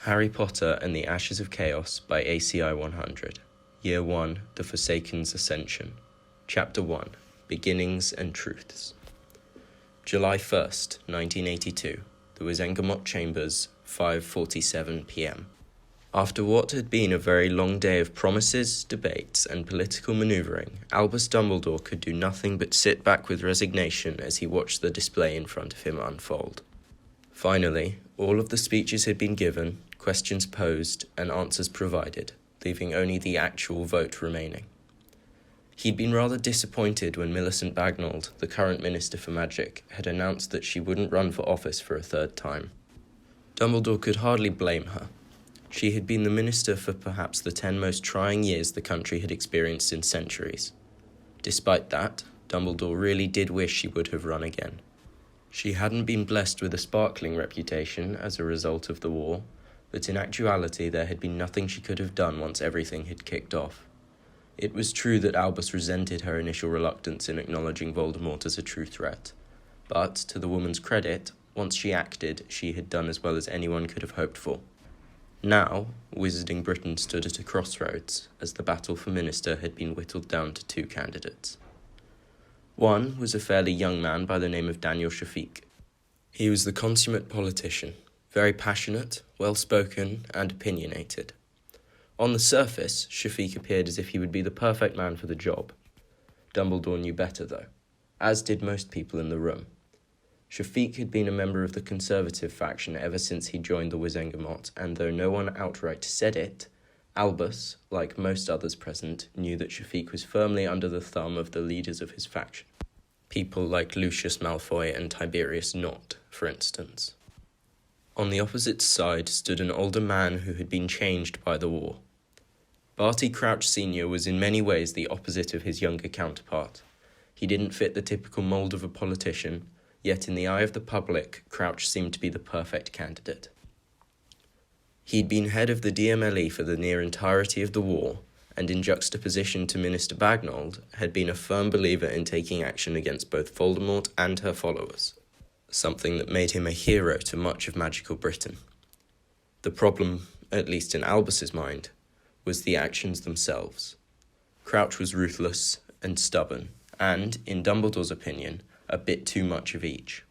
Harry Potter and the Ashes of Chaos by ACI 100. Year 1, The Forsaken's Ascension. Chapter 1, Beginnings and Truths. July 1st, 1982. The Wizengamot Chambers, 5:47 p.m. After what had been a very long day of promises, debates, and political manoeuvring, Albus Dumbledore could do nothing but sit back with resignation as he watched the display in front of him unfold. Finally, all of the speeches had been given, questions posed, and answers provided, leaving only the actual vote remaining. He'd been rather disappointed when Millicent Bagnold, the current Minister for Magic, had announced that she wouldn't run for office for a third time. Dumbledore could hardly blame her. She had been the minister for perhaps the 10 most trying years the country had experienced in centuries. Despite that, Dumbledore really did wish she would have run again. She hadn't been blessed with a sparkling reputation as a result of the war, but in actuality there had been nothing she could have done once everything had kicked off. It was true that Albus resented her initial reluctance in acknowledging Voldemort as a true threat, but, to the woman's credit, once she acted, she had done as well as anyone could have hoped for. Now, Wizarding Britain stood at a crossroads, as the battle for minister had been whittled down to 2 candidates. One was a fairly young man by the name of Daniel Shafiq. He was the consummate politician, very passionate, well-spoken, and opinionated. On the surface, Shafiq appeared as if he would be the perfect man for the job. Dumbledore knew better, though, as did most people in the room. Shafiq had been a member of the Conservative faction ever since he joined the Wizengamot, and though no one outright said it, Albus, like most others present, knew that Shafiq was firmly under the thumb of the leaders of his faction. People like Lucius Malfoy and Tiberius Nott, for instance. On the opposite side stood an older man who had been changed by the war. Barty Crouch Sr. was in many ways the opposite of his younger counterpart. He didn't fit the typical mould of a politician, yet in the eye of the public, Crouch seemed to be the perfect candidate. He'd been head of the DMLE for the near entirety of the war, and in juxtaposition to Minister Bagnold, had been a firm believer in taking action against both Voldemort and her followers, something that made him a hero to much of magical Britain. The problem, at least in Albus's mind, was the actions themselves. Crouch was ruthless and stubborn, and, in Dumbledore's opinion, a bit too much of each.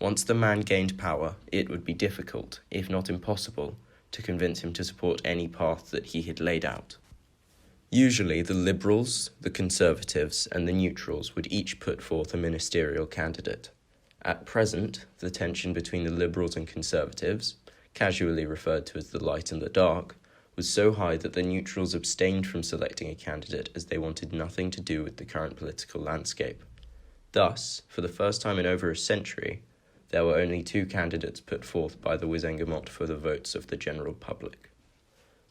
Once the man gained power, it would be difficult, if not impossible, to convince him to support any path that he had laid out. Usually, the Liberals, the Conservatives, and the Neutrals would each put forth a ministerial candidate. At present, the tension between the Liberals and Conservatives, casually referred to as the light and the dark, was so high that the Neutrals abstained from selecting a candidate as they wanted nothing to do with the current political landscape. Thus, for the first time in over a century, there were only 2 candidates put forth by the Wizengamot for the votes of the general public.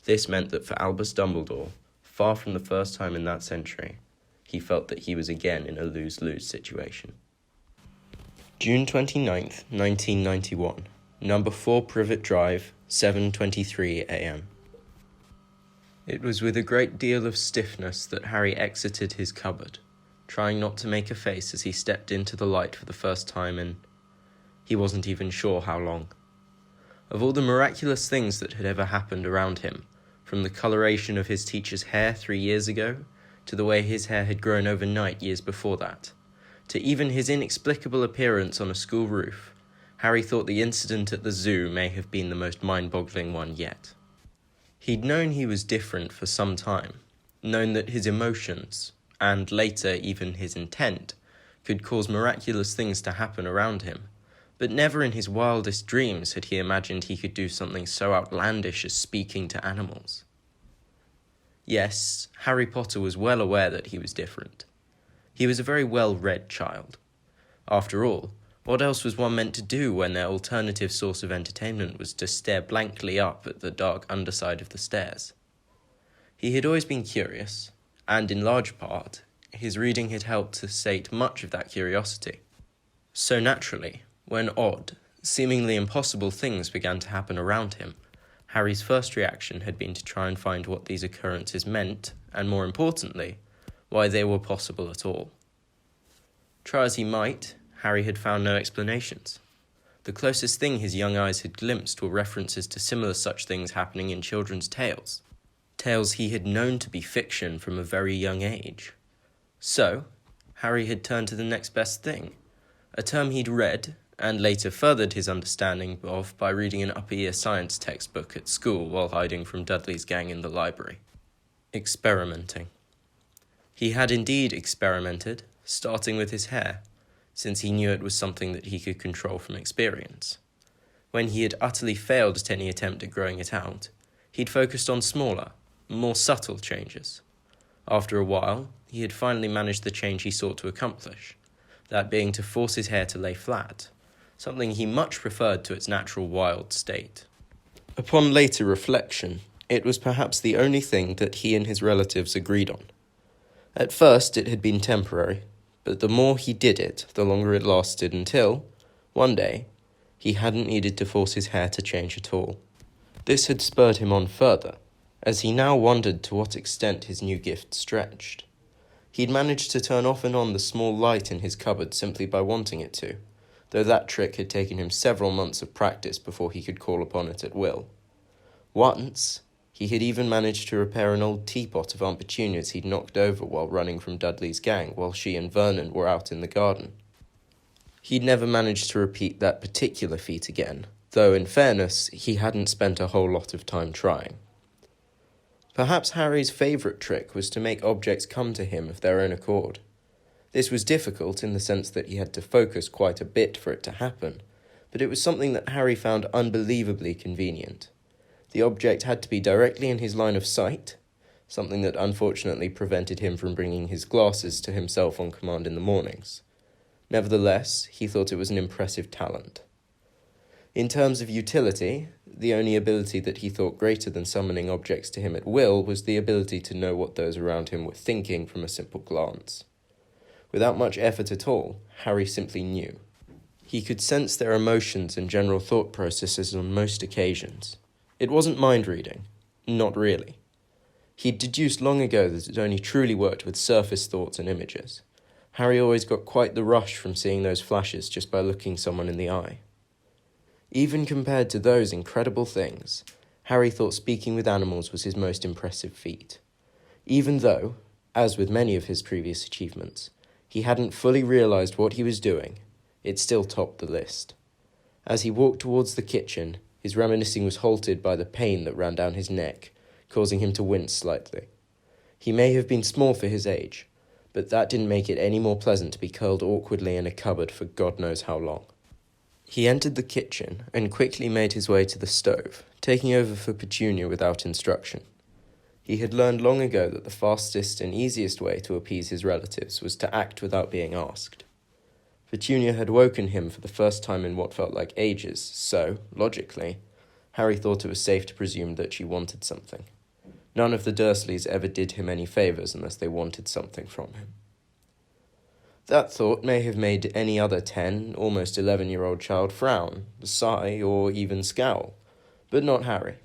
This meant that for Albus Dumbledore, far from the first time in that century, he felt that he was again in a lose-lose situation. June 29th, 1991, number 4 Privet Drive, 7:23 a.m. It was with a great deal of stiffness that Harry exited his cupboard, trying not to make a face as he stepped into the light for the first time in, he wasn't even sure how long. Of all the miraculous things that had ever happened around him, from the coloration of his teacher's hair 3 years ago, to the way his hair had grown overnight years before that, to even his inexplicable appearance on a school roof, Harry thought the incident at the zoo may have been the most mind-boggling one yet. He'd known he was different for some time, known that his emotions, and later even his intent, could cause miraculous things to happen around him, but never in his wildest dreams had he imagined he could do something so outlandish as speaking to animals. Yes, Harry Potter was well aware that he was different. He was a very well-read child. After all, what else was one meant to do when their alternative source of entertainment was to stare blankly up at the dark underside of the stairs? He had always been curious, and in large part, his reading had helped to sate much of that curiosity. So naturally, when odd, seemingly impossible things began to happen around him, Harry's first reaction had been to try and find what these occurrences meant, and more importantly, why they were possible at all. Try as he might, Harry had found no explanations. The closest thing his young eyes had glimpsed were references to similar such things happening in children's tales. Tales he had known to be fiction from a very young age. So, Harry had turned to the next best thing, a term he'd read, and later furthered his understanding of by reading an upper-year science textbook at school while hiding from Dudley's gang in the library. Experimenting. He had indeed experimented, starting with his hair, since he knew it was something that he could control from experience. When he had utterly failed at any attempt at growing it out, he'd focused on smaller, more subtle changes. After a while, he had finally managed the change he sought to accomplish, that being to force his hair to lay flat, something he much preferred to its natural wild state. Upon later reflection, it was perhaps the only thing that he and his relatives agreed on. At first, it had been temporary, but the more he did it, the longer it lasted until, one day, he hadn't needed to force his hair to change at all. This had spurred him on further, as he now wondered to what extent his new gift stretched. He'd managed to turn off and on the small light in his cupboard simply by wanting it to, though that trick had taken him several months of practice before he could call upon it at will. Once, he had even managed to repair an old teapot of Aunt Petunia's he'd knocked over while running from Dudley's gang while she and Vernon were out in the garden. He'd never managed to repeat that particular feat again, though in fairness, he hadn't spent a whole lot of time trying. Perhaps Harry's favourite trick was to make objects come to him of their own accord. This was difficult in the sense that he had to focus quite a bit for it to happen, but it was something that Harry found unbelievably convenient. The object had to be directly in his line of sight, something that unfortunately prevented him from bringing his glasses to himself on command in the mornings. Nevertheless, he thought it was an impressive talent. In terms of utility, the only ability that he thought greater than summoning objects to him at will was the ability to know what those around him were thinking from a simple glance. Without much effort at all, Harry simply knew. He could sense their emotions and general thought processes on most occasions. It wasn't mind-reading. Not really. He'd deduced long ago that it only truly worked with surface thoughts and images. Harry always got quite the rush from seeing those flashes just by looking someone in the eye. Even compared to those incredible things, Harry thought speaking with animals was his most impressive feat. Even though, as with many of his previous achievements, he hadn't fully realized what he was doing, it still topped the list. As he walked towards the kitchen, his reminiscing was halted by the pain that ran down his neck, causing him to wince slightly. He may have been small for his age, but that didn't make it any more pleasant to be curled awkwardly in a cupboard for God knows how long. He entered the kitchen and quickly made his way to the stove, taking over for Petunia without instruction. He had learned long ago that the fastest and easiest way to appease his relatives was to act without being asked. Petunia had woken him for the first time in what felt like ages, so, logically, Harry thought it was safe to presume that she wanted something. None of the Dursleys ever did him any favours unless they wanted something from him. That thought may have made any other 10, almost 11-year-old child frown, sigh, or even scowl, but not Harry.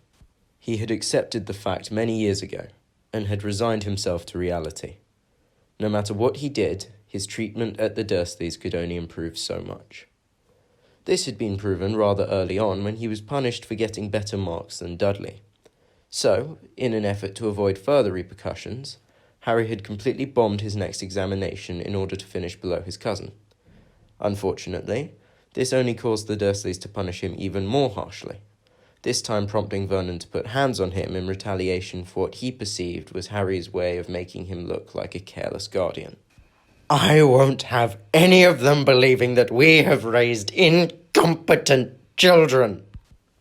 He had accepted the fact many years ago, and had resigned himself to reality. No matter what he did, his treatment at the Dursleys could only improve so much. This had been proven rather early on when he was punished for getting better marks than Dudley. So, in an effort to avoid further repercussions, Harry had completely bombed his next examination in order to finish below his cousin. Unfortunately, this only caused the Dursleys to punish him even more harshly, this time prompting Vernon to put hands on him in retaliation for what he perceived was Harry's way of making him look like a careless guardian. I won't have any of them believing that we have raised incompetent children,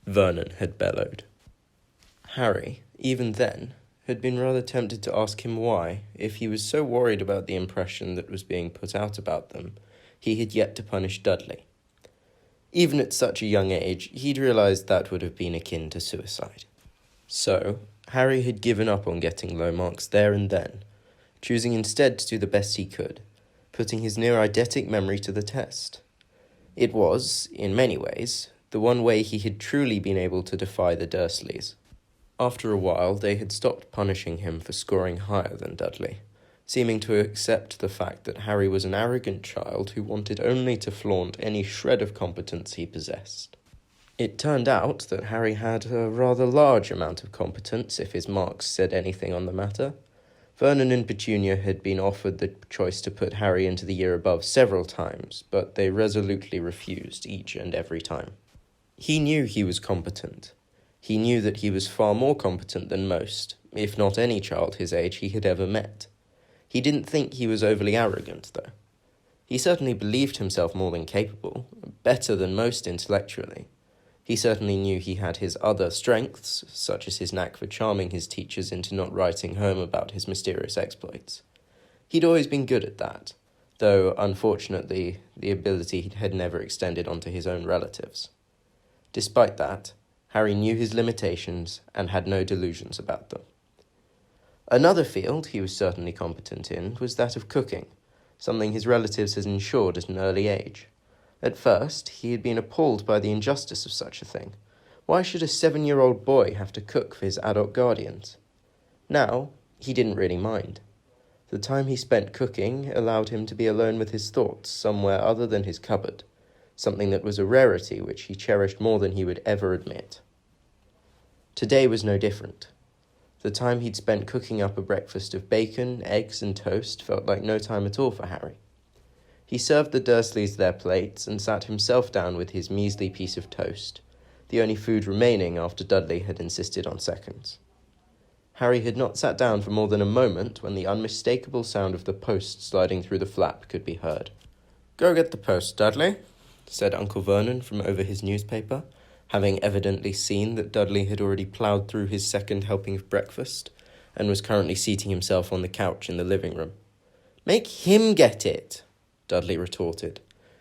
Vernon had bellowed. Harry, even then, had been rather tempted to ask him why, if he was so worried about the impression that was being put out about them, he had yet to punish Dudley. Even at such a young age, he'd realised that would have been akin to suicide. So, Harry had given up on getting low marks there and then, choosing instead to do the best he could, putting his near-eidetic memory to the test. It was, in many ways, the one way he had truly been able to defy the Dursleys. After a while, they had stopped punishing him for scoring higher than Dudley, seeming to accept the fact that Harry was an arrogant child who wanted only to flaunt any shred of competence he possessed. It turned out that Harry had a rather large amount of competence, if his marks said anything on the matter. Vernon and Petunia had been offered the choice to put Harry into the year above several times, but they resolutely refused each and every time. He knew he was competent. He knew that he was far more competent than most, if not any child his age he had ever met. He didn't think he was overly arrogant, though. He certainly believed himself more than capable, better than most intellectually. He certainly knew he had his other strengths, such as his knack for charming his teachers into not writing home about his mysterious exploits. He'd always been good at that, though, unfortunately, the ability had never extended onto his own relatives. Despite that, Harry knew his limitations and had no delusions about them. Another field he was certainly competent in was that of cooking, something his relatives had ensured at an early age. At first, he had been appalled by the injustice of such a thing. Why should a 7-year-old boy have to cook for his adult guardians? Now, he didn't really mind. The time he spent cooking allowed him to be alone with his thoughts somewhere other than his cupboard, something that was a rarity which he cherished more than he would ever admit. Today was no different. The time he'd spent cooking up a breakfast of bacon, eggs, and toast felt like no time at all for Harry. He served the Dursleys their plates and sat himself down with his measly piece of toast, the only food remaining after Dudley had insisted on seconds. Harry had not sat down for more than a moment when the unmistakable sound of the post sliding through the flap could be heard. "Go get the post, Dudley," said Uncle Vernon from over his newspaper, having evidently seen that Dudley had already ploughed through his second helping of breakfast and was currently seating himself on the couch in the living room. "Make him get it," Dudley retorted,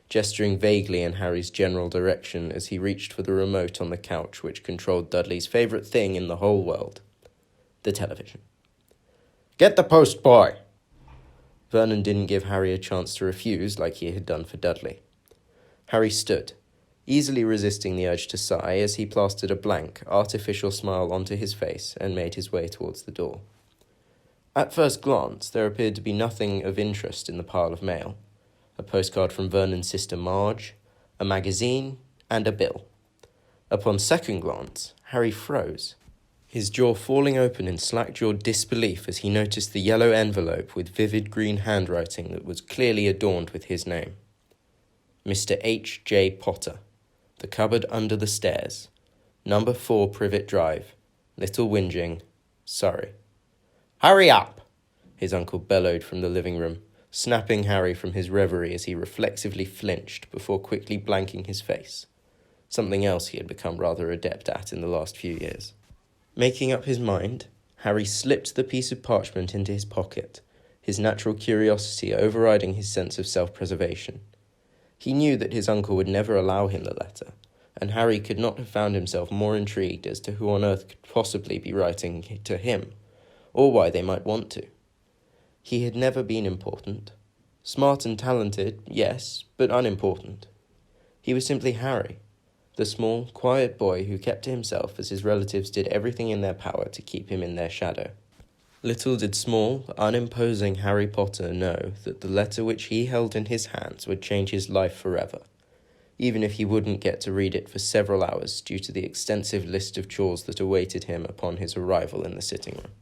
gesturing vaguely in Harry's general direction as he reached for the remote on the couch which controlled Dudley's favourite thing in the whole world, the television. "Get the post, boy!" Vernon didn't give Harry a chance to refuse like he had done for Dudley. Harry stood, easily resisting the urge to sigh as he plastered a blank, artificial smile onto his face and made his way towards the door. At first glance, there appeared to be nothing of interest in the pile of mail. A postcard from Vernon's sister Marge, a magazine, and a bill. Upon second glance, Harry froze, his jaw falling open in slack-jawed disbelief as he noticed the yellow envelope with vivid green handwriting that was clearly adorned with his name. Mr. H. J. Potter, The Cupboard Under the Stairs, Number 4 Privet Drive, Little Whinging, Surrey. "Hurry up!" his uncle bellowed from the living room, snapping Harry from his reverie as he reflexively flinched before quickly blanking his face, something else he had become rather adept at in the last few years. Making up his mind, Harry slipped the piece of parchment into his pocket, his natural curiosity overriding his sense of self-preservation. He knew that his uncle would never allow him the letter, and Harry could not have found himself more intrigued as to who on earth could possibly be writing to him, or why they might want to. He had never been important. Smart and talented, yes, but unimportant. He was simply Harry, the small, quiet boy who kept to himself as his relatives did everything in their power to keep him in their shadow. Little did small, unimposing Harry Potter know that the letter which he held in his hands would change his life forever, even if he wouldn't get to read it for several hours due to the extensive list of chores that awaited him upon his arrival in the sitting room.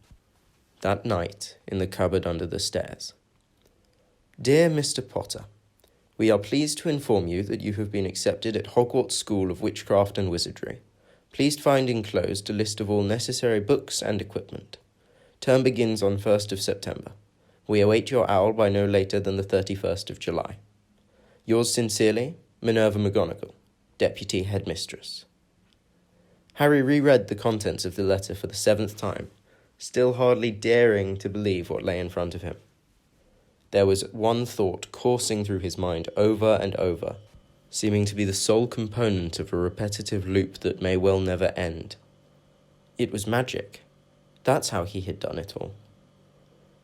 That night, in the cupboard under the stairs. "Dear Mr. Potter, we are pleased to inform you that you have been accepted at Hogwarts School of Witchcraft and Wizardry. Please find enclosed a list of all necessary books and equipment. Term begins on 1st of September. We await your owl by no later than the 31st of July. Yours sincerely, Minerva McGonagall, Deputy Headmistress." Harry reread the contents of the letter for the 7th time, still hardly daring to believe what lay in front of him. There was one thought coursing through his mind over and over, seeming to be the sole component of a repetitive loop that may well never end. It was magic. That's how he had done it all.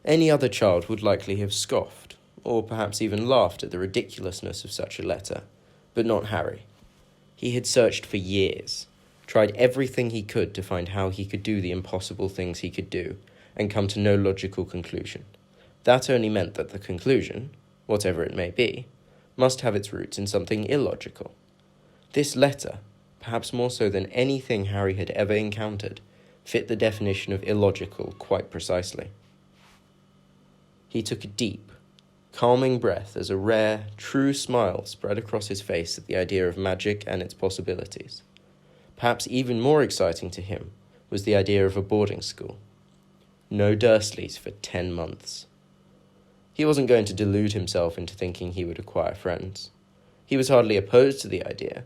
Any other child would likely have scoffed, or perhaps even laughed at the ridiculousness of such a letter, but not Harry. He had searched for years, tried everything he could to find how he could do the impossible things he could do, and come to no logical conclusion. That only meant that the conclusion, whatever it may be, must have its roots in something illogical. This letter, perhaps more so than anything Harry had ever encountered, fit the definition of illogical quite precisely. He took a deep, calming breath as a rare, true smile spread across his face at the idea of magic and its possibilities. Perhaps even more exciting to him was the idea of a boarding school. No Dursleys for 10 months. He wasn't going to delude himself into thinking he would acquire friends. He was hardly opposed to the idea,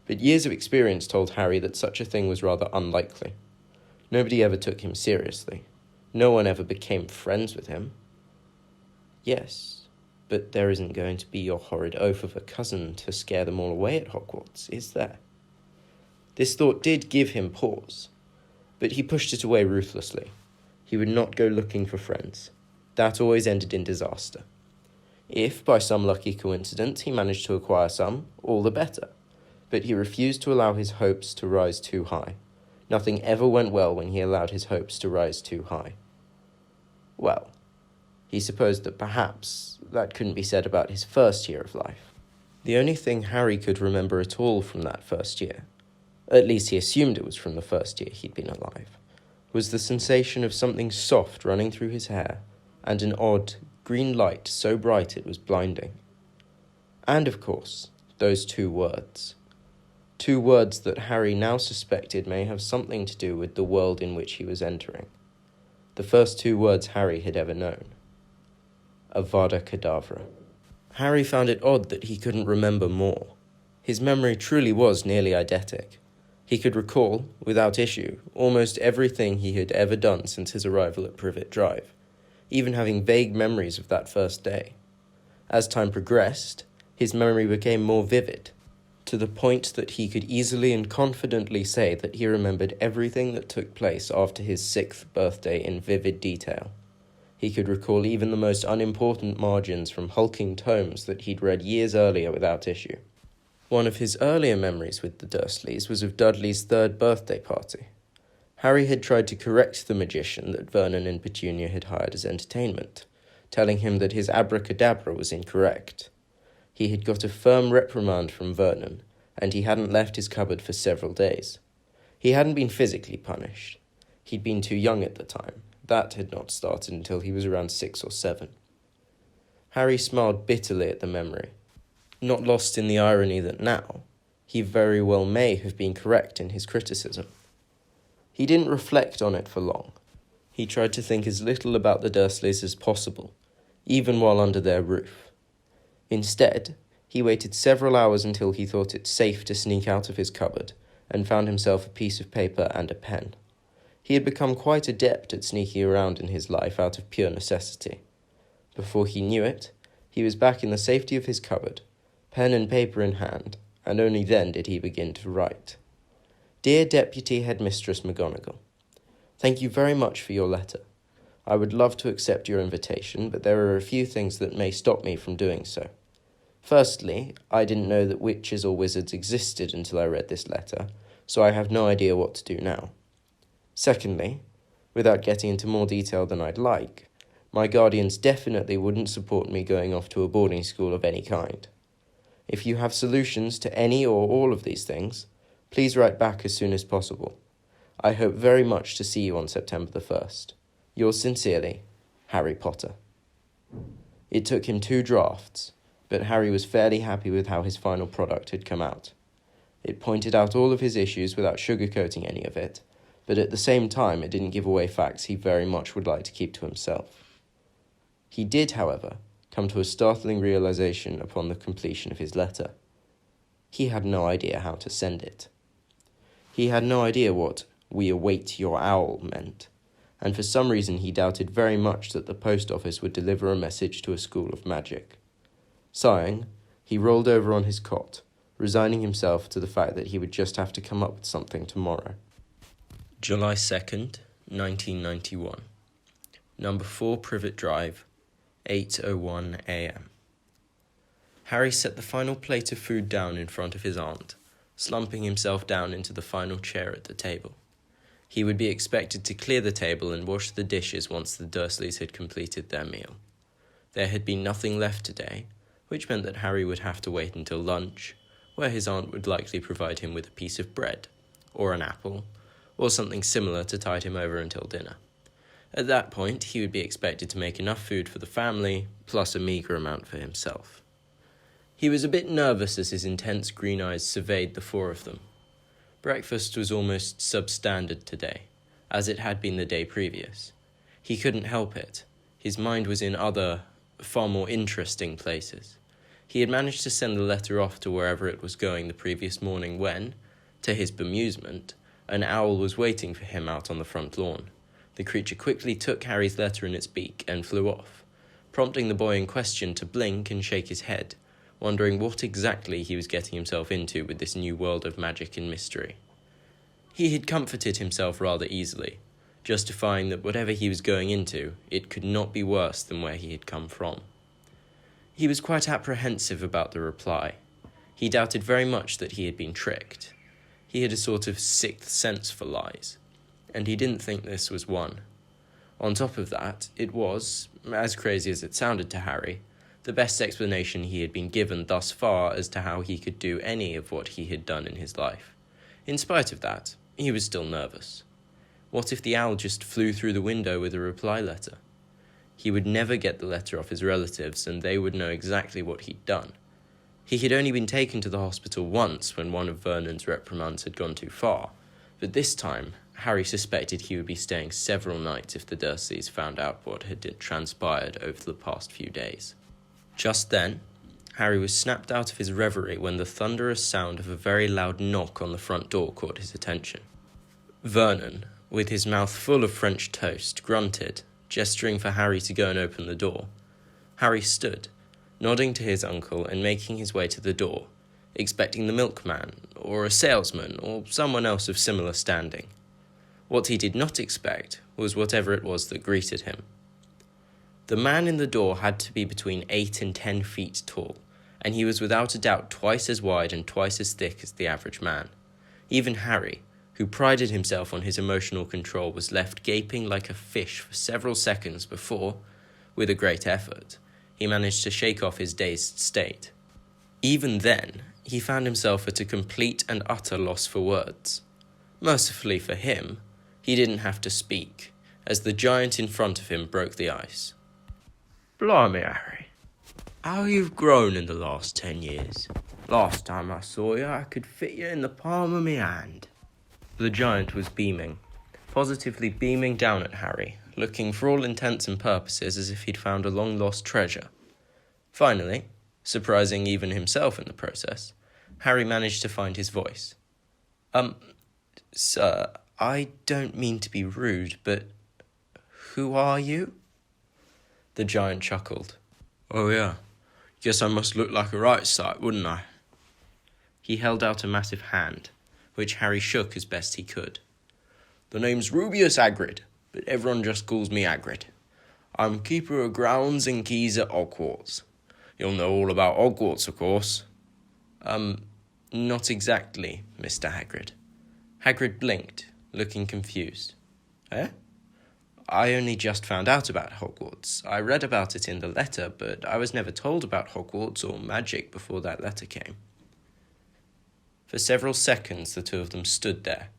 but years of experience told Harry that such a thing was rather unlikely. Nobody ever took him seriously. No one ever became friends with him. Yes, but there isn't going to be your horrid oaf of a cousin to scare them all away at Hogwarts, is there? This thought did give him pause, but he pushed it away ruthlessly. He would not go looking for friends. That always ended in disaster. If, by some lucky coincidence, he managed to acquire some, all the better. But he refused to allow his hopes to rise too high. Nothing ever went well when he allowed his hopes to rise too high. Well, he supposed that perhaps that couldn't be said about his first year of life. The only thing Harry could remember at all from that first year, at least he assumed it was from the first year he'd been alive, was the sensation of something soft running through his hair and an odd green light so bright it was blinding. And, of course, those 2 words. 2 words that Harry now suspected may have something to do with the world in which he was entering. The first 2 words Harry had ever known. Avada Kedavra. Harry found it odd that he couldn't remember more. His memory truly was nearly eidetic. He could recall, without issue, almost everything he had ever done since his arrival at Privet Drive, even having vague memories of that first day. As time progressed, his memory became more vivid, to the point that he could easily and confidently say that he remembered everything that took place after his 6th birthday in vivid detail. He could recall even the most unimportant margins from hulking tomes that he'd read years earlier without issue. One of his earlier memories with the Dursleys was of Dudley's 3rd birthday party. Harry had tried to correct the magician that Vernon and Petunia had hired as entertainment, telling him that his abracadabra was incorrect. He had got a firm reprimand from Vernon, and he hadn't left his cupboard for several days. He hadn't been physically punished. He'd been too young at the time. That had not started until he was around 6 or 7. Harry smiled bitterly at the memory, not lost in the irony that now, he very well may have been correct in his criticism. He didn't reflect on it for long. He tried to think as little about the Dursleys as possible, even while under their roof. Instead, he waited several hours until he thought it safe to sneak out of his cupboard, and found himself a piece of paper and a pen. He had become quite adept at sneaking around in his life out of pure necessity. Before he knew it, he was back in the safety of his cupboard, pen and paper in hand, and only then did he begin to write. Dear Deputy Headmistress McGonagall, thank you very much for your letter. I would love to accept your invitation, but there are a few things that may stop me from doing so. Firstly, I didn't know that witches or wizards existed until I read this letter, so I have no idea what to do now. Secondly, without getting into more detail than I'd like, my guardians definitely wouldn't support me going off to a boarding school of any kind. If you have solutions to any or all of these things, please write back as soon as possible. I hope very much to see you on September the 1st. Yours sincerely, Harry Potter. It took him 2 drafts, but Harry was fairly happy with how his final product had come out. It pointed out all of his issues without sugarcoating any of it, but at the same time it didn't give away facts he very much would like to keep to himself. He did, however, come to a startling realization upon the completion of his letter. He had no idea how to send it. He had no idea what "we await your owl" meant, and for some reason he doubted very much that the post office would deliver a message to a school of magic. Sighing, he rolled over on his cot, resigning himself to the fact that he would just have to come up with something tomorrow. July 2nd, 1991. Number 4 Privet Drive, 8:01 a.m. Harry set the final plate of food down in front of his aunt, slumping himself down into the final chair at the table. He would be expected to clear the table and wash the dishes once the Dursleys had completed their meal. There had been nothing left today, which meant that Harry would have to wait until lunch, where his aunt would likely provide him with a piece of bread, or an apple, or something similar to tide him over until dinner. At that point, he would be expected to make enough food for the family, plus a meagre amount for himself. He was a bit nervous as his intense green eyes surveyed the four of them. Breakfast was almost substandard today, as it had been the day previous. He couldn't help it. His mind was in other, far more interesting places. He had managed to send the letter off to wherever it was going the previous morning when, to his bemusement, an owl was waiting for him out on the front lawn. The creature quickly took Harry's letter in its beak and flew off, prompting the boy in question to blink and shake his head, wondering what exactly he was getting himself into with this new world of magic and mystery. He had comforted himself rather easily, justifying that whatever he was going into, it could not be worse than where he had come from. He was quite apprehensive about the reply. He doubted very much that he had been tricked. He had a sort of sixth sense for lies, and he didn't think this was one. On top of that, it was, as crazy as it sounded to Harry, the best explanation he had been given thus far as to how he could do any of what he had done in his life. In spite of that, he was still nervous. What if the owl just flew through the window with a reply letter? He would never get the letter off his relatives, and they would know exactly what he'd done. He had only been taken to the hospital once when one of Vernon's reprimands had gone too far, but this time Harry suspected he would be staying several nights if the Dursleys found out what had transpired over the past few days. Just then, Harry was snapped out of his reverie when the thunderous sound of a very loud knock on the front door caught his attention. Vernon, with his mouth full of French toast, grunted, gesturing for Harry to go and open the door. Harry stood, nodding to his uncle and making his way to the door, expecting the milkman, or a salesman, or someone else of similar standing. What he did not expect was whatever it was that greeted him. The man in the door had to be between 8 and 10 feet tall, and he was without a doubt twice as wide and twice as thick as the average man. Even Harry, who prided himself on his emotional control, was left gaping like a fish for several seconds before, with a great effort, he managed to shake off his dazed state. Even then, he found himself at a complete and utter loss for words. Mercifully for him, he didn't have to speak, as the giant in front of him broke the ice. "Blimey, Harry, how you've grown in the last 10 years. Last time I saw you, I could fit you in the palm of my hand." The giant was beaming, positively beaming down at Harry, looking for all intents and purposes as if he'd found a long-lost treasure. Finally, surprising even himself in the process, Harry managed to find his voice. Sir, I don't mean to be rude, but who are you?" The giant chuckled. "Oh yeah, guess I must look like a right sight, wouldn't I?" He held out a massive hand, which Harry shook as best he could. "The name's Rubeus Hagrid, but everyone just calls me Hagrid. I'm keeper of grounds and keys at Hogwarts. You'll know all about Hogwarts, of course." Not exactly, Mr. Hagrid." Hagrid blinked, looking confused. "Eh? I only just found out about Hogwarts. I read about it in the letter, but I was never told about Hogwarts or magic before that letter came." For several seconds, the two of them stood there,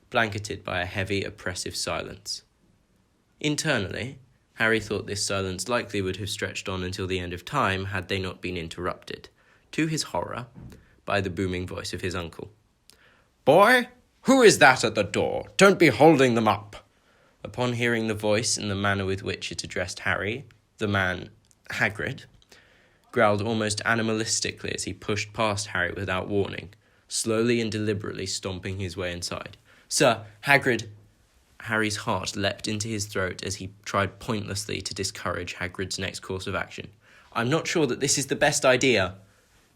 blanketed by a heavy, oppressive silence. Internally, Harry thought this silence likely would have stretched on until the end of time had they not been interrupted, to his horror, by the booming voice of his uncle. "Boy, who is that at the door? Don't be holding them up." Upon hearing the voice and the manner with which it addressed Harry, the man, Hagrid, growled almost animalistically as he pushed past Harry without warning, slowly and deliberately stomping his way inside. "Sir, Hagrid..." Harry's heart leapt into his throat as he tried pointlessly to discourage Hagrid's next course of action. "I'm not sure that this is the best idea."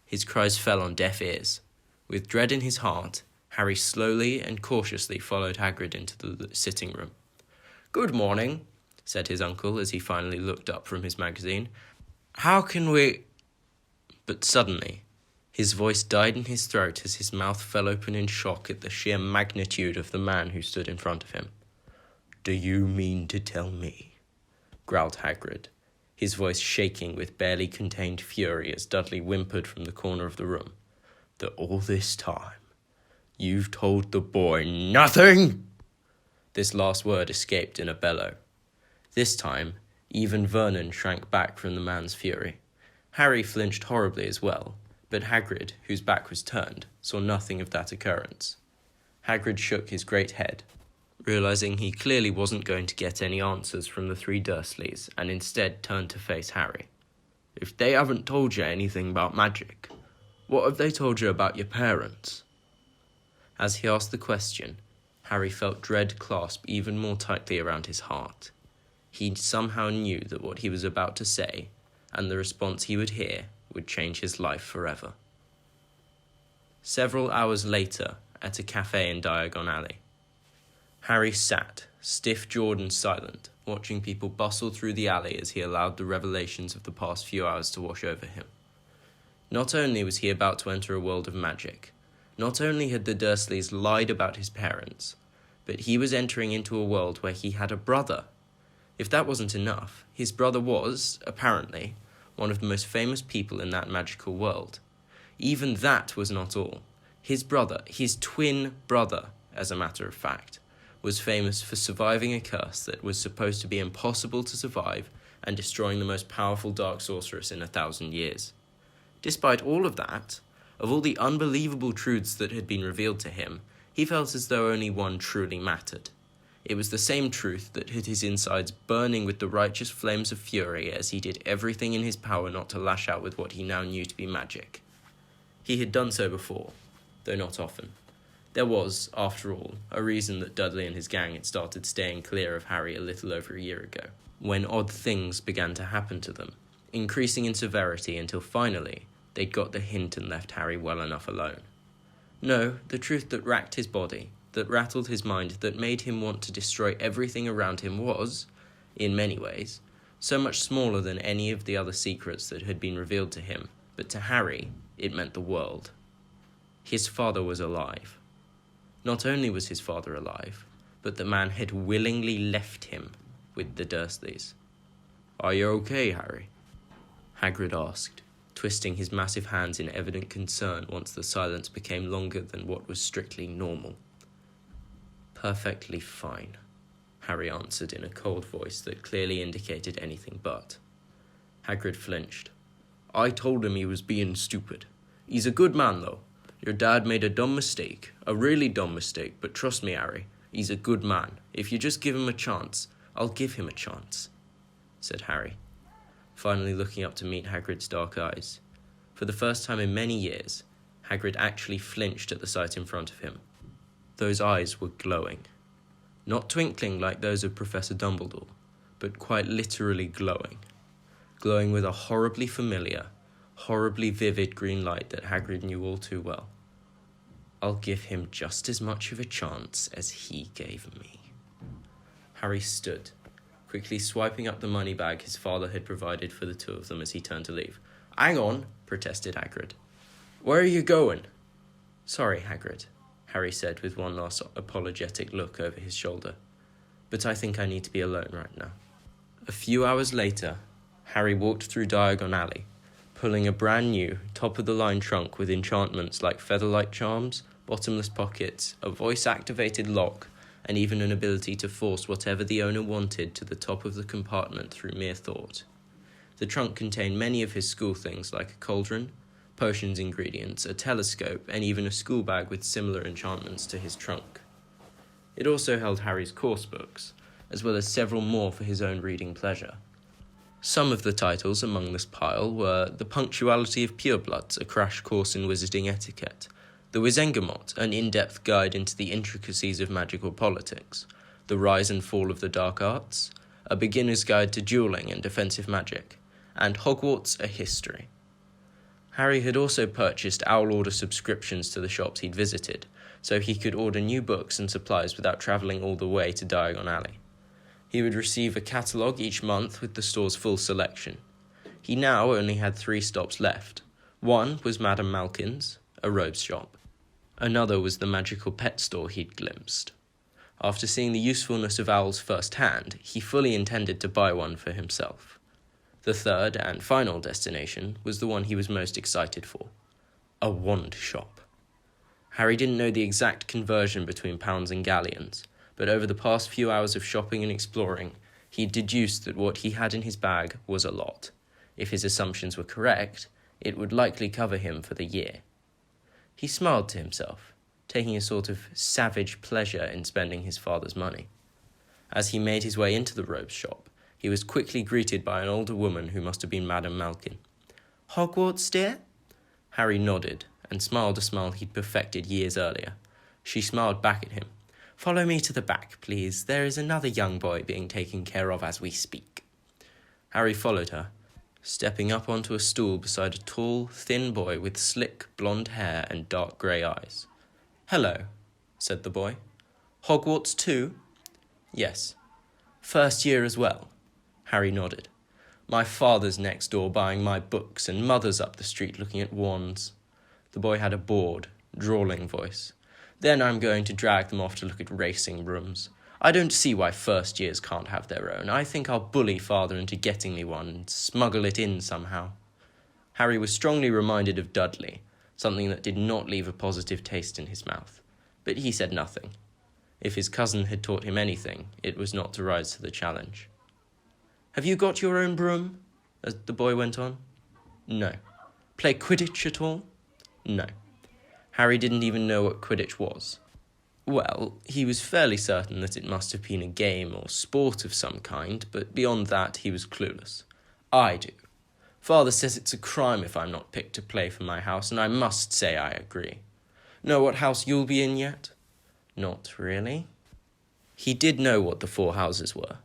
His cries fell on deaf ears. With dread in his heart, Harry slowly and cautiously followed Hagrid into the sitting room. "Good morning," said his uncle as he finally looked up from his magazine. "How can we..." But suddenly, his voice died in his throat as his mouth fell open in shock at the sheer magnitude of the man who stood in front of him. "Do you mean to tell me," growled Hagrid, his voice shaking with barely contained fury as Dudley whimpered from the corner of the room, "that all this time you've told the boy nothing?" This last word escaped in a bellow. This time, even Vernon shrank back from the man's fury. Harry flinched horribly as well, but Hagrid, whose back was turned, saw nothing of that occurrence. Hagrid shook his great head, realising he clearly wasn't going to get any answers from the three Dursleys, and instead turned to face Harry. "If they haven't told you anything about magic, what have they told you about your parents?" As he asked the question, Harry felt dread clasp even more tightly around his heart. He somehow knew that what he was about to say, and the response he would hear, would change his life forever. Several hours later, at a cafe in Diagon Alley, Harry sat, stiff-jawed and silent, watching people bustle through the alley as he allowed the revelations of the past few hours to wash over him. Not only was he about to enter a world of magic, not only had the Dursleys lied about his parents, but he was entering into a world where he had a brother. If that wasn't enough, his brother was, apparently, one of the most famous people in that magical world. Even that was not all. His brother, his twin brother, as a matter of fact, was famous for surviving a curse that was supposed to be impossible to survive and destroying the most powerful dark sorceress in 1,000 years. Despite all of that, of all the unbelievable truths that had been revealed to him, he felt as though only one truly mattered. It was the same truth that had his insides burning with the righteous flames of fury as he did everything in his power not to lash out with what he now knew to be magic. He had done so before, though not often. There was, after all, a reason that Dudley and his gang had started staying clear of Harry a little over a year ago, when odd things began to happen to them, increasing in severity until finally they'd got the hint and left Harry well enough alone. No, the truth that racked his body, that rattled his mind, that made him want to destroy everything around him was, in many ways, so much smaller than any of the other secrets that had been revealed to him, but to Harry, it meant the world. His father was alive. Not only was his father alive, but the man had willingly left him with the Dursleys. "Are you okay, Harry?" Hagrid asked, twisting his massive hands in evident concern once the silence became longer than what was strictly normal. "Perfectly fine," Harry answered in a cold voice that clearly indicated anything but. Hagrid flinched. "I told him he was being stupid. He's a good man, though. Your dad made a dumb mistake, a really dumb mistake, but trust me, Harry, he's a good man. If you just give him a chance, I'll give him a chance," said Harry, finally looking up to meet Hagrid's dark eyes. For the first time in many years, Hagrid actually flinched at the sight in front of him. Those eyes were glowing. Not twinkling like those of Professor Dumbledore, but quite literally glowing. Glowing with a horribly familiar, horribly vivid green light that Hagrid knew all too well. "I'll give him just as much of a chance as he gave me." Harry stood, quickly swiping up the money bag his father had provided for the two of them as he turned to leave. "Hang on," protested Hagrid. "Where are you going?" "Sorry, Hagrid," Harry said with one last apologetic look over his shoulder, "but I think I need to be alone right now." A few hours later, Harry walked through Diagon Alley, pulling a brand new, top-of-the-line trunk with enchantments like featherlight charms, bottomless pockets, a voice-activated lock, and even an ability to force whatever the owner wanted to the top of the compartment through mere thought. The trunk contained many of his school things like a cauldron, potions ingredients, a telescope, and even a school bag with similar enchantments to his trunk. It also held Harry's course books, as well as several more for his own reading pleasure. Some of the titles among this pile were The Punctuality of Purebloods, a crash course in wizarding etiquette, The Wizengamot, an in-depth guide into the intricacies of magical politics, The Rise and Fall of the Dark Arts, A Beginner's Guide to Dueling and Defensive Magic, and Hogwarts, a History. Harry had also purchased Owl Order subscriptions to the shops he'd visited, so he could order new books and supplies without travelling all the way to Diagon Alley. He would receive a catalogue each month with the store's full selection. He now only had 3 stops left. One was Madame Malkin's, a robes shop. Another was the magical pet store he'd glimpsed. After seeing the usefulness of owls firsthand, he fully intended to buy one for himself. The third and final destination was the one he was most excited for, a wand shop. Harry didn't know the exact conversion between pounds and galleons, but over the past few hours of shopping and exploring, he deduced that what he had in his bag was a lot. If his assumptions were correct, it would likely cover him for the year. He smiled to himself, taking a sort of savage pleasure in spending his father's money. As he made his way into the robes shop, he was quickly greeted by an older woman who must have been Madame Malkin. "Hogwarts, dear?" Harry nodded and smiled a smile he'd perfected years earlier. She smiled back at him. "Follow me to the back, please. There is another young boy being taken care of as we speak." Harry followed her, stepping up onto a stool beside a tall, thin boy with slick blonde hair and dark grey eyes. "Hello," said the boy. "Hogwarts too?" "Yes." "First year as well?" Harry nodded. "My father's next door buying my books, and mother's up the street looking at wands." The boy had a bored, drawling voice. "Then I'm going to drag them off to look at racing brooms. I don't see why first years can't have their own. I think I'll bully father into getting me one and smuggle it in somehow." Harry was strongly reminded of Dudley, something that did not leave a positive taste in his mouth, but he said nothing. If his cousin had taught him anything, it was not to rise to the challenge. "Have you got your own broom?" as the boy went on. "No." "Play Quidditch at all?" "No." Harry didn't even know what Quidditch was. Well, he was fairly certain that it must have been a game or sport of some kind, but beyond that he was clueless. "I do. Father says it's a crime if I'm not picked to play for my house, and I must say I agree. Know what house you'll be in yet?" "Not really." He did know what the 4 houses were.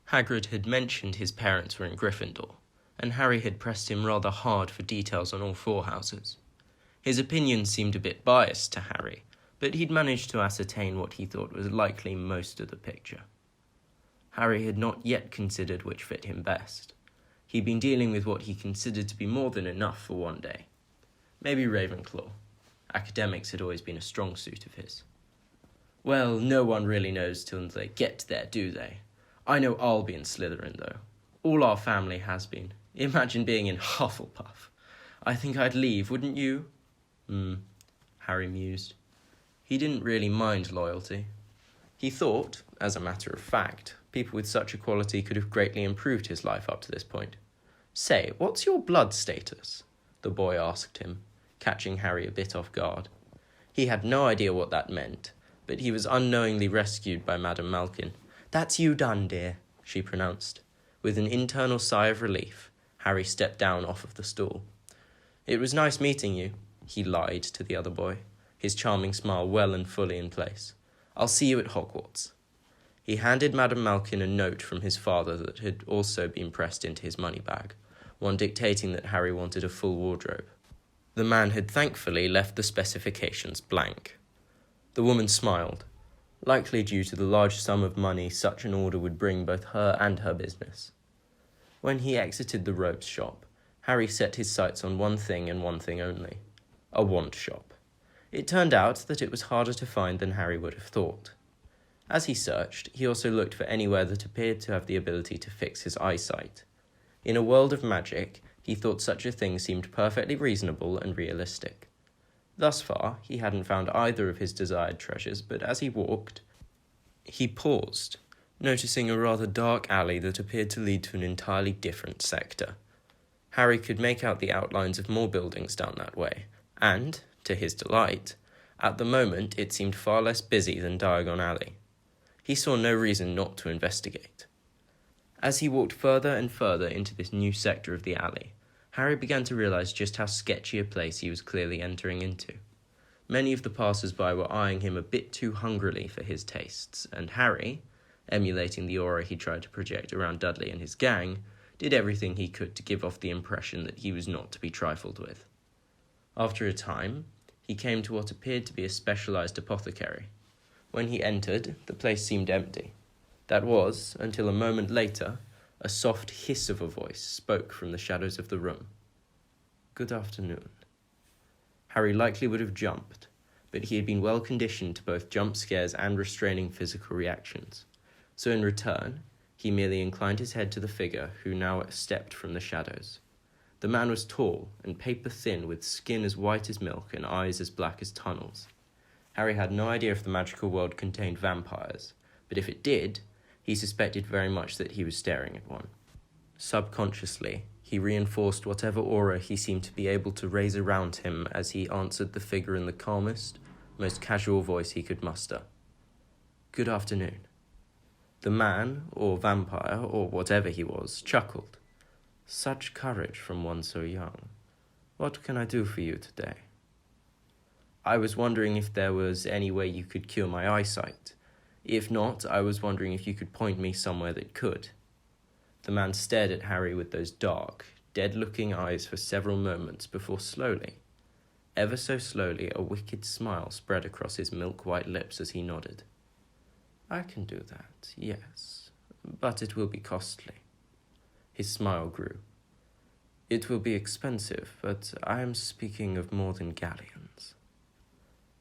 Hagrid had mentioned his parents were in Gryffindor, and Harry had pressed him rather hard for details on all 4 houses. His opinions seemed a bit biased to Harry, but he'd managed to ascertain what he thought was likely most of the picture. Harry had not yet considered which fit him best. He'd been dealing with what he considered to be more than enough for one day. Maybe Ravenclaw. Academics had always been a strong suit of his. "Well, no one really knows till they get there, do they? I know I'll be in Slytherin, though. All our family has been. Imagine being in Hufflepuff. I think I'd leave, wouldn't you?" Harry mused. He didn't really mind loyalty. He thought, as a matter of fact, people with such a quality could have greatly improved his life up to this point. "Say, what's your blood status?" the boy asked him, catching Harry a bit off guard. He had no idea what that meant, but he was unknowingly rescued by Madame Malkin. "That's you done, dear," she pronounced. With an internal sigh of relief, Harry stepped down off of the stool. "It was nice meeting you," he lied to the other boy, his charming smile well and fully in place. "I'll see you at Hogwarts." He handed Madame Malkin a note from his father that had also been pressed into his money bag, one dictating that Harry wanted a full wardrobe. The man had thankfully left the specifications blank. The woman smiled, likely due to the large sum of money such an order would bring both her and her business. When he exited the robes shop, Harry set his sights on one thing and one thing only, a wand shop. It turned out that it was harder to find than Harry would have thought. As he searched, he also looked for anywhere that appeared to have the ability to fix his eyesight. In a world of magic, he thought such a thing seemed perfectly reasonable and realistic. Thus far, he hadn't found either of his desired treasures, but as he walked, he paused, noticing a rather dark alley that appeared to lead to an entirely different sector. Harry could make out the outlines of more buildings down that way, and, to his delight, at the moment it seemed far less busy than Diagon Alley. He saw no reason not to investigate. As he walked further and further into this new sector of the alley, Harry began to realize just how sketchy a place he was clearly entering into. Many of the passers-by were eyeing him a bit too hungrily for his tastes, and Harry, emulating the aura he tried to project around Dudley and his gang, did everything he could to give off the impression that he was not to be trifled with. After a time, he came to what appeared to be a specialized apothecary. When he entered, the place seemed empty. That was, until a moment later, a soft hiss of a voice spoke from the shadows of the room. "Good afternoon." Harry likely would have jumped, but he had been well conditioned to both jump scares and restraining physical reactions. So in return, He merely inclined his head to the figure who now stepped from the shadows. The man was tall and paper-thin, with skin as white as milk and eyes as black as tunnels. Harry had no idea if the magical world contained vampires, but if it did, he suspected very much that he was staring at one. Subconsciously, he reinforced whatever aura he seemed to be able to raise around him as he answered the figure in the calmest, most casual voice he could muster. "Good afternoon." The man, or vampire, or whatever he was, chuckled. "Such courage from one so young. What can I do for you today?" "I was wondering if there was any way you could cure my eyesight. If not, I was wondering if you could point me somewhere that could." The man stared at Harry with those dark, dead-looking eyes for several moments before slowly, ever so slowly, a wicked smile spread across his milk-white lips as he nodded. "I can do that, yes, but it will be costly." His smile grew. "It will be expensive, but I am speaking of more than galleons."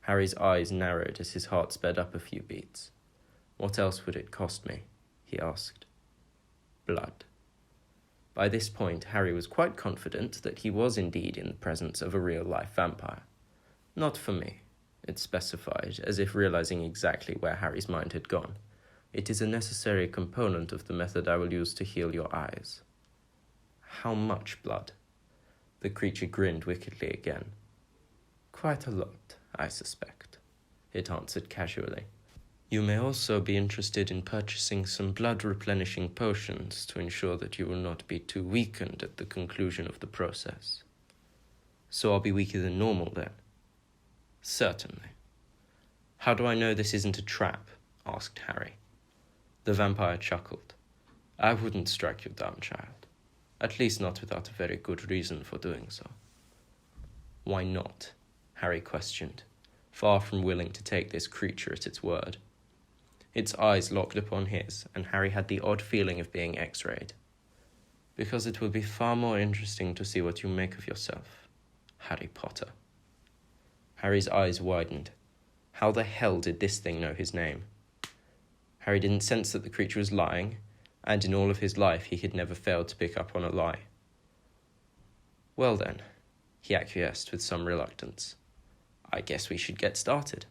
Harry's eyes narrowed as his heart sped up a few beats. "What else would it cost me?" he asked. "Blood." By this point, Harry was quite confident that he was indeed in the presence of a real-life vampire. "Not for me," it specified, as if realizing exactly where Harry's mind had gone. "It is a necessary component of the method I will use to heal your eyes." "How much blood?" The creature grinned wickedly again. "Quite a lot, I suspect," it answered casually. "You may also be interested in purchasing some blood-replenishing potions to ensure that you will not be too weakened at the conclusion of the process." "So I'll be weaker than normal, then?" "Certainly." "How do I know this isn't a trap?" asked Harry. The vampire chuckled. "I wouldn't strike you down, child. At least not without a very good reason for doing so." "Why not?" Harry questioned, far from willing to take this creature at its word. Its eyes locked upon his, and Harry had the odd feeling of being X-rayed. "Because it will be far more interesting to see what you make of yourself, Harry Potter." Harry's eyes widened. How the hell did this thing know his name? Harry didn't sense that the creature was lying, and in all of his life he had never failed to pick up on a lie. "Well then," he acquiesced with some reluctance, "I guess we should get started."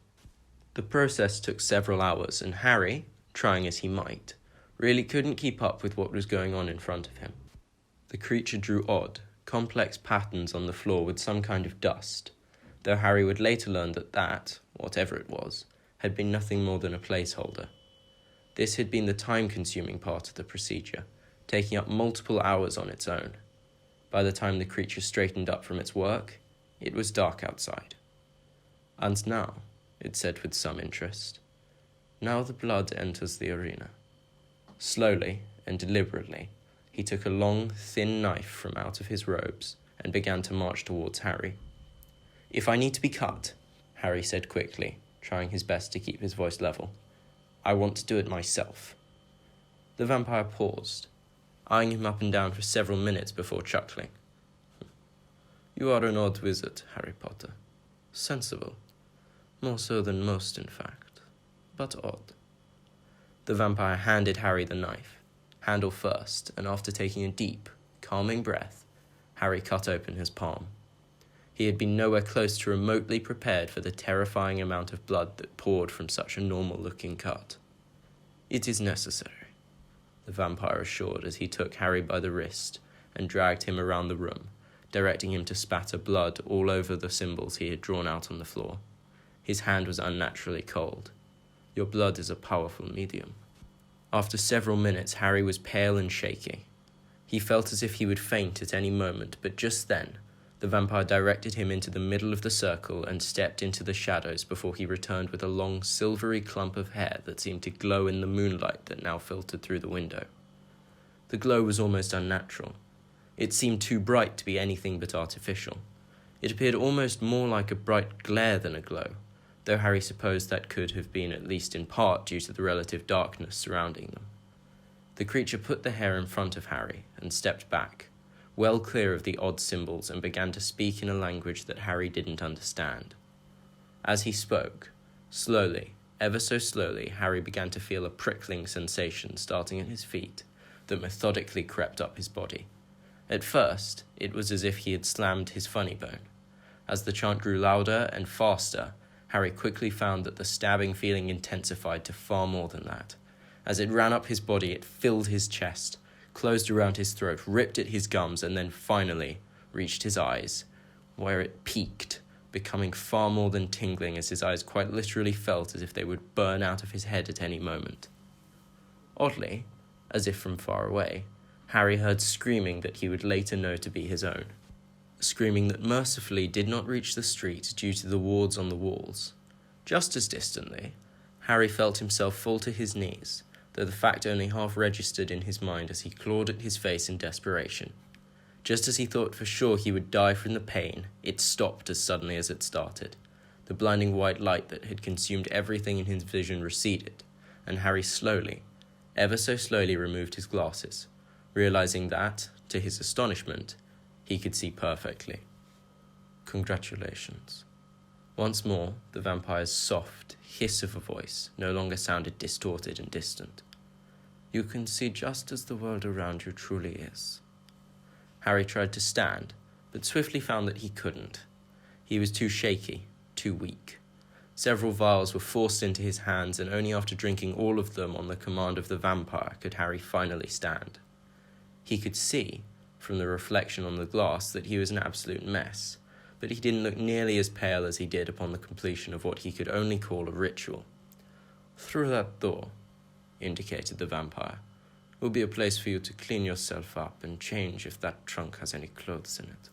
The process took several hours, and Harry, trying as he might, really couldn't keep up with what was going on in front of him. The creature drew odd, complex patterns on the floor with some kind of dust, though Harry would later learn that, whatever it was, had been nothing more than a placeholder. This had been the time-consuming part of the procedure, taking up multiple hours on its own. By the time the creature straightened up from its work, it was dark outside. "And now," it said with some interest, "now the blood enters the arena." Slowly and deliberately, he took a long, thin knife from out of his robes and began to march towards Harry. "If I need to be cut," Harry said quickly, trying his best to keep his voice level, "I want to do it myself." The vampire paused, eyeing him up and down for several minutes before chuckling. "You are an odd wizard, Harry Potter. Sensible. More so than most, in fact. But odd." The vampire handed Harry the knife, handle first, and after taking a deep, calming breath, Harry cut open his palm. He had been nowhere close to remotely prepared for the terrifying amount of blood that poured from such a normal-looking cut. "It is necessary," the vampire assured as he took Harry by the wrist and dragged him around the room, directing him to spatter blood all over the symbols he had drawn out on the floor. His hand was unnaturally cold. "Your blood is a powerful medium." After several minutes, Harry was pale and shaky. He felt as if he would faint at any moment, but just then, the vampire directed him into the middle of the circle and stepped into the shadows before he returned with a long, silvery clump of hair that seemed to glow in the moonlight that now filtered through the window. The glow was almost unnatural. It seemed too bright to be anything but artificial. It appeared almost more like a bright glare than a glow, though Harry supposed that could have been at least in part due to the relative darkness surrounding them. The creature put the hair in front of Harry and stepped back, well clear of the odd symbols, and began to speak in a language that Harry didn't understand. As he spoke, slowly Ever so slowly, Harry began to feel a prickling sensation starting at his feet that methodically crept up his body. At first, it was as if he had slammed his funny bone. As the chant grew louder and faster, Harry quickly found that the stabbing feeling intensified to far more than that. As it ran up his body, it filled his chest, closed around his throat, ripped at his gums, and then finally reached his eyes, where it peaked, becoming far more than tingling as his eyes quite literally felt as if they would burn out of his head at any moment. Oddly, as if from far away, Harry heard screaming that he would later know to be his own. Screaming that mercifully did not reach the street due to the wards on the walls. Just as distantly, Harry felt himself fall to his knees, though the fact only half registered in his mind as he clawed at his face in desperation. Just as he thought for sure he would die from the pain, it stopped as suddenly as it started. The blinding white light that had consumed everything in his vision receded, and Harry slowly, ever so slowly removed his glasses, realizing that, to his astonishment, he could see perfectly. Congratulations. Once more, the vampire's soft hiss of a voice no longer sounded distorted and distant. You can see just as the world around you truly is. Harry tried to stand, but swiftly found that he couldn't. He was too shaky, too weak. Several vials were forced into his hands, and only after drinking all of them on the command of the vampire could Harry finally stand. He could see, from the reflection on the glass, that he was an absolute mess, but he didn't look nearly as pale as he did upon the completion of what he could only call a ritual. Through that door, indicated the vampire, will be a place for you to clean yourself up and change if that trunk has any clothes in it.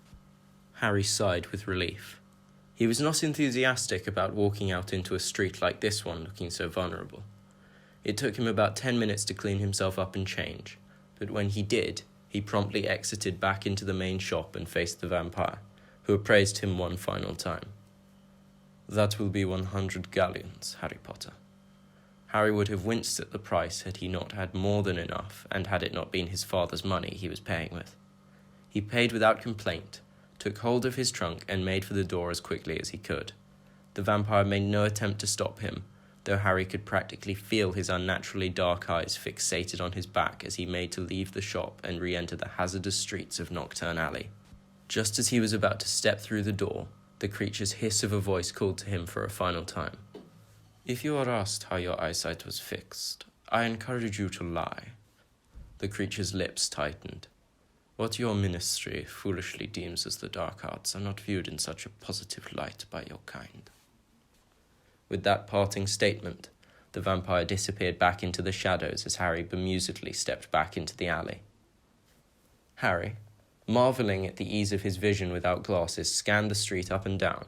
Harry sighed with relief. He was not enthusiastic about walking out into a street like this one looking so vulnerable. It took him about 10 minutes to clean himself up and change, but when he did, he promptly exited back into the main shop and faced the vampire, who appraised him one final time. That will be 100 galleons, Harry Potter. Harry would have winced at the price had he not had more than enough, and had it not been his father's money he was paying with. He paid without complaint, took hold of his trunk, and made for the door as quickly as he could. The vampire made no attempt to stop him, though Harry could practically feel his unnaturally dark eyes fixated on his back as he made to leave the shop and re-enter the hazardous streets of Nocturne Alley. Just as he was about to step through the door, the creature's hiss of a voice called to him for a final time. If you are asked how your eyesight was fixed, I encourage you to lie. The creature's lips tightened. What your ministry foolishly deems as the dark arts are not viewed in such a positive light by your kind. With that parting statement, the vampire disappeared back into the shadows as Harry bemusedly stepped back into the alley. Harry, marvelling at the ease of his vision without glasses, scanned the street up and down,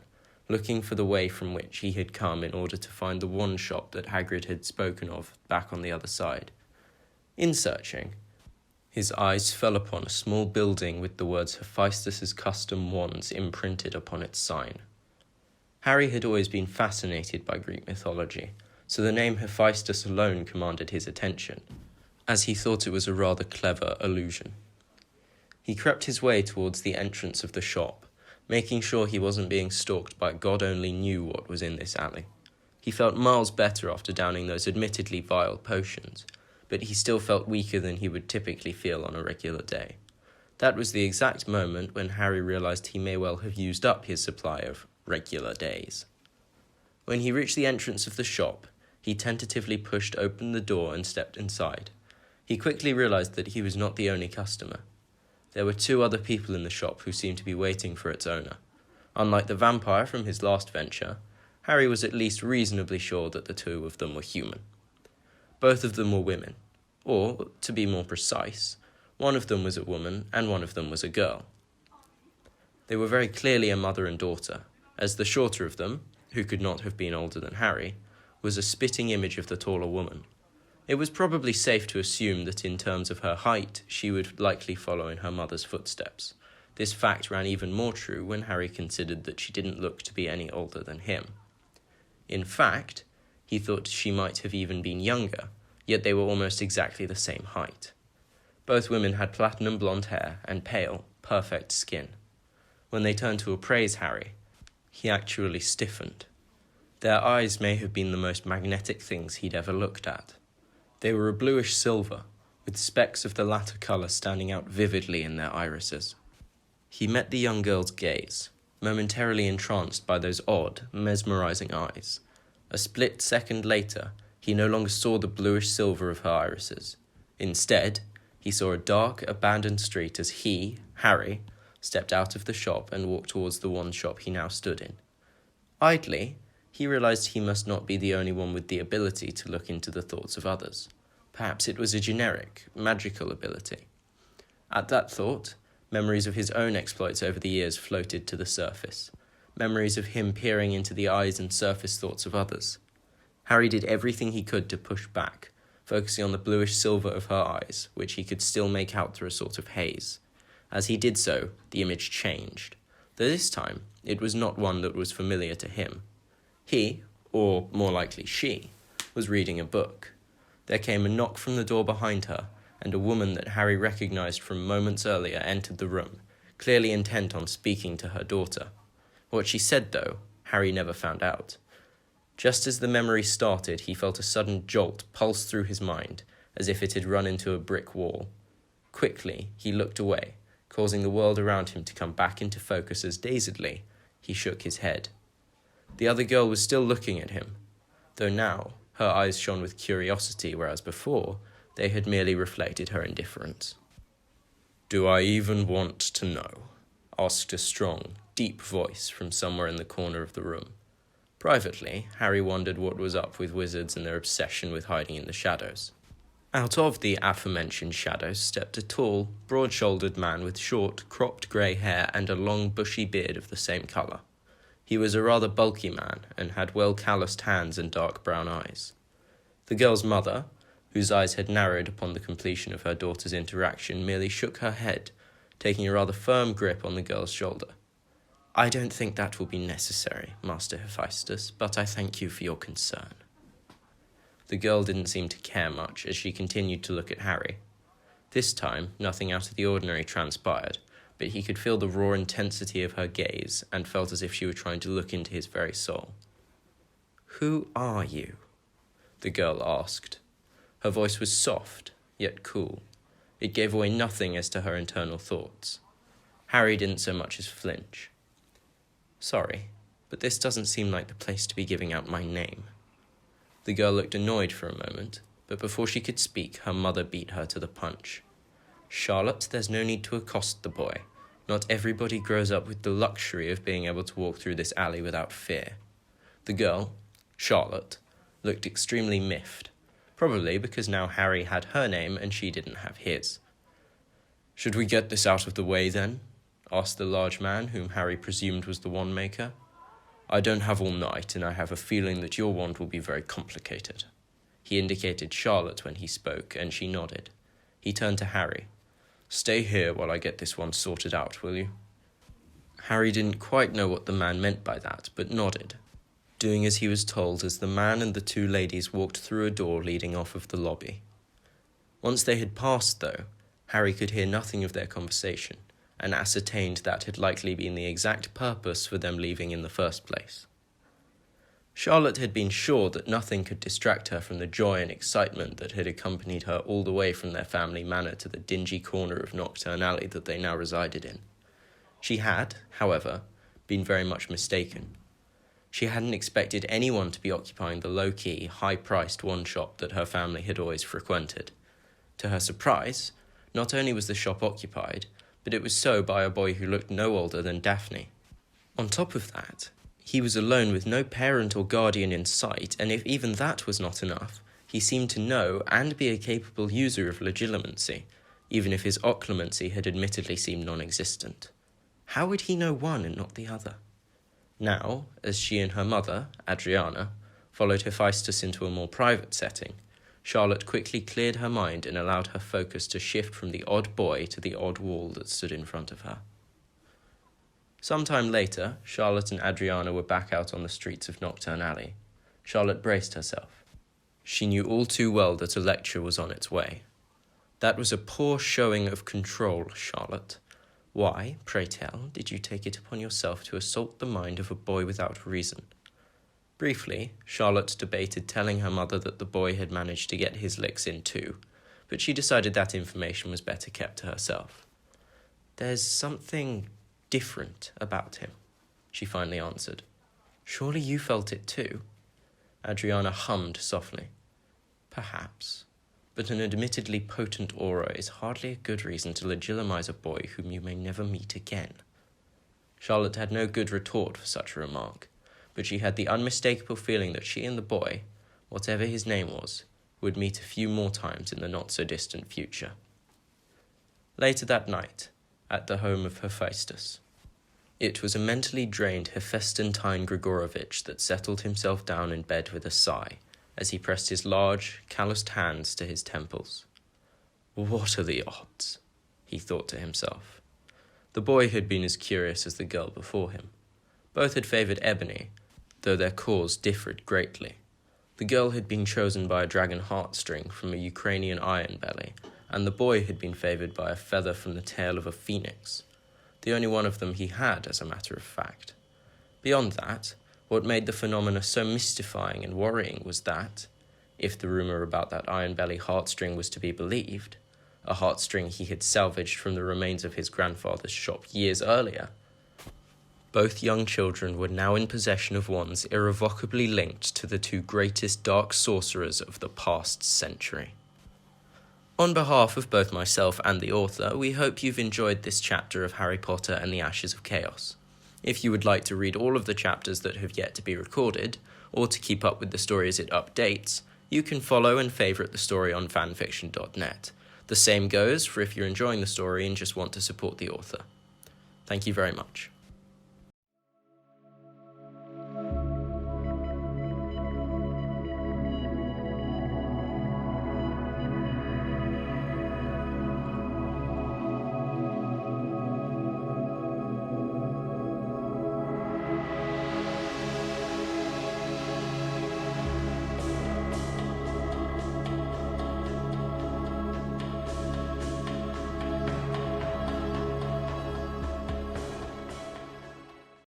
looking for the way from which he had come in order to find the wand shop that Hagrid had spoken of back on the other side. In searching, his eyes fell upon a small building with the words Hephaestus's Custom Wands imprinted upon its sign. Harry had always been fascinated by Greek mythology, so the name Hephaestus alone commanded his attention, as he thought it was a rather clever allusion. He crept his way towards the entrance of the shop, making sure he wasn't being stalked by God only knew what was in this alley. He felt miles better after downing those admittedly vile potions, but he still felt weaker than he would typically feel on a regular day. That was the exact moment when Harry realized he may well have used up his supply of regular days. When he reached the entrance of the shop, he tentatively pushed open the door and stepped inside. He quickly realized that he was not the only customer. There were 2 other people in the shop who seemed to be waiting for its owner. Unlike the vampire from his last venture, Harry was at least reasonably sure that the 2 of them were human. Both of them were women, or, to be more precise, one of them was a woman and one of them was a girl. They were very clearly a mother and daughter, as the shorter of them, who could not have been older than Harry, was a spitting image of the taller woman. It was probably safe to assume that in terms of her height, she would likely follow in her mother's footsteps. This fact ran even more true when Harry considered that she didn't look to be any older than him. In fact, he thought she might have even been younger, yet they were almost exactly the same height. Both women had platinum blonde hair and pale, perfect skin. When they turned to appraise Harry, he actually stiffened. Their eyes may have been the most magnetic things he'd ever looked at. They were a bluish silver, with specks of the latter colour standing out vividly in their irises. He met the young girl's gaze, momentarily entranced by those odd, mesmerising eyes. A split second later, he no longer saw the bluish silver of her irises. Instead, he saw a dark, abandoned street as he, Harry, stepped out of the shop and walked towards the one shop he now stood in. Idly, he realised he must not be the only one with the ability to look into the thoughts of others. Perhaps it was a generic, magical ability. At that thought, memories of his own exploits over the years floated to the surface. Memories of him peering into the eyes and surface thoughts of others. Harry did everything he could to push back, focusing on the bluish silver of her eyes, which he could still make out through a sort of haze. As he did so, the image changed, though this time it was not one that was familiar to him. He, or more likely she, was reading a book. There came a knock from the door behind her, and a woman that Harry recognised from moments earlier entered the room, clearly intent on speaking to her daughter. What she said, though, Harry never found out. Just as the memory started, he felt a sudden jolt pulse through his mind, as if it had run into a brick wall. Quickly, he looked away, causing the world around him to come back into focus as dazedly he shook his head. The other girl was still looking at him, though now her eyes shone with curiosity, whereas before they had merely reflected her indifference. "Do I even want to know?" asked a strong, deep voice from somewhere in the corner of the room. Privately, Harry wondered what was up with wizards and their obsession with hiding in the shadows. Out of the aforementioned shadows stepped a tall, broad-shouldered man with short, cropped grey hair and a long, bushy beard of the same colour. He was a rather bulky man and had well-calloused hands and dark brown eyes. The girl's mother, whose eyes had narrowed upon the completion of her daughter's interaction, merely shook her head, taking a rather firm grip on the girl's shoulder. "I don't think that will be necessary, Master Hephaestus, but I thank you for your concern." The girl didn't seem to care much as she continued to look at Harry. This time, nothing out of the ordinary transpired, but he could feel the raw intensity of her gaze and felt as if she were trying to look into his very soul. "Who are you?" the girl asked. Her voice was soft, yet cool. It gave away nothing as to her internal thoughts. Harry didn't so much as flinch. "Sorry, but this doesn't seem like the place to be giving out my name." The girl looked annoyed for a moment, but before she could speak, her mother beat her to the punch. "Charlotte, there's no need to accost the boy. Not everybody grows up with the luxury of being able to walk through this alley without fear." The girl, Charlotte, looked extremely miffed, probably because now Harry had her name and she didn't have his. "Should we get this out of the way, then?" asked the large man, whom Harry presumed was the wand-maker. "I don't have all night, and I have a feeling that your wand will be very complicated." He indicated Charlotte when he spoke, and she nodded. He turned to Harry. "Stay here while I get this one sorted out, will you?" Harry didn't quite know what the man meant by that, but nodded, doing as he was told as the man and the two ladies walked through a door leading off of the lobby. Once they had passed, though, Harry could hear nothing of their conversation, and ascertained that had likely been the exact purpose for them leaving in the first place. Charlotte had been sure that nothing could distract her from the joy and excitement that had accompanied her all the way from their family manor to the dingy corner of Knockturn Alley that they now resided in. She had, however, been very much mistaken. She hadn't expected anyone to be occupying the low-key, high-priced one-shop that her family had always frequented. To her surprise, not only was the shop occupied, but it was so by a boy who looked no older than Daphne. On top of that, he was alone with no parent or guardian in sight, and if even that was not enough, he seemed to know and be a capable user of legilimency, even if his occlumency had admittedly seemed non-existent. How would he know one and not the other? Now, as she and her mother, Adriana, followed Hephaestus into a more private setting, Charlotte quickly cleared her mind and allowed her focus to shift from the odd boy to the odd wall that stood in front of her. Sometime later, Charlotte and Adriana were back out on the streets of Knockturn Alley. Charlotte braced herself. She knew all too well that a lecture was on its way. That was a poor showing of control, Charlotte. Why, pray tell, did you take it upon yourself to assault the mind of a boy without reason? Briefly, Charlotte debated telling her mother that the boy had managed to get his licks in too, but she decided that information was better kept to herself. "There's something different about him," she finally answered. "Surely you felt it too?" Adriana hummed softly. "Perhaps, but an admittedly potent aura is hardly a good reason to legitimize a boy whom you may never meet again." Charlotte had no good retort for such a remark, but she had the unmistakable feeling that she and the boy, whatever his name was, would meet a few more times in the not-so-distant future. Later that night, at the home of Hephaestus, it was a mentally drained Hephaestantine Grigorovich that settled himself down in bed with a sigh as he pressed his large, calloused hands to his temples. "What are the odds?" he thought to himself. The boy had been as curious as the girl before him. Both had favoured ebony, though their cause differed greatly. The girl had been chosen by a dragon heartstring from a Ukrainian iron belly, and the boy had been favoured by a feather from the tail of a phoenix. The only one of them he had, as a matter of fact. Beyond that, what made the phenomena so mystifying and worrying was that, if the rumour about that iron belly heartstring was to be believed, a heartstring he had salvaged from the remains of his grandfather's shop years earlier, both young children were now in possession of wands irrevocably linked to the two greatest dark sorcerers of the past century. On behalf of both myself and the author, we hope you've enjoyed this chapter of Harry Potter and the Ashes of Chaos. If you would like to read all of the chapters that have yet to be recorded, or to keep up with the story as it updates, you can follow and favourite the story on fanfiction.net. The same goes for if you're enjoying the story and just want to support the author. Thank you very much.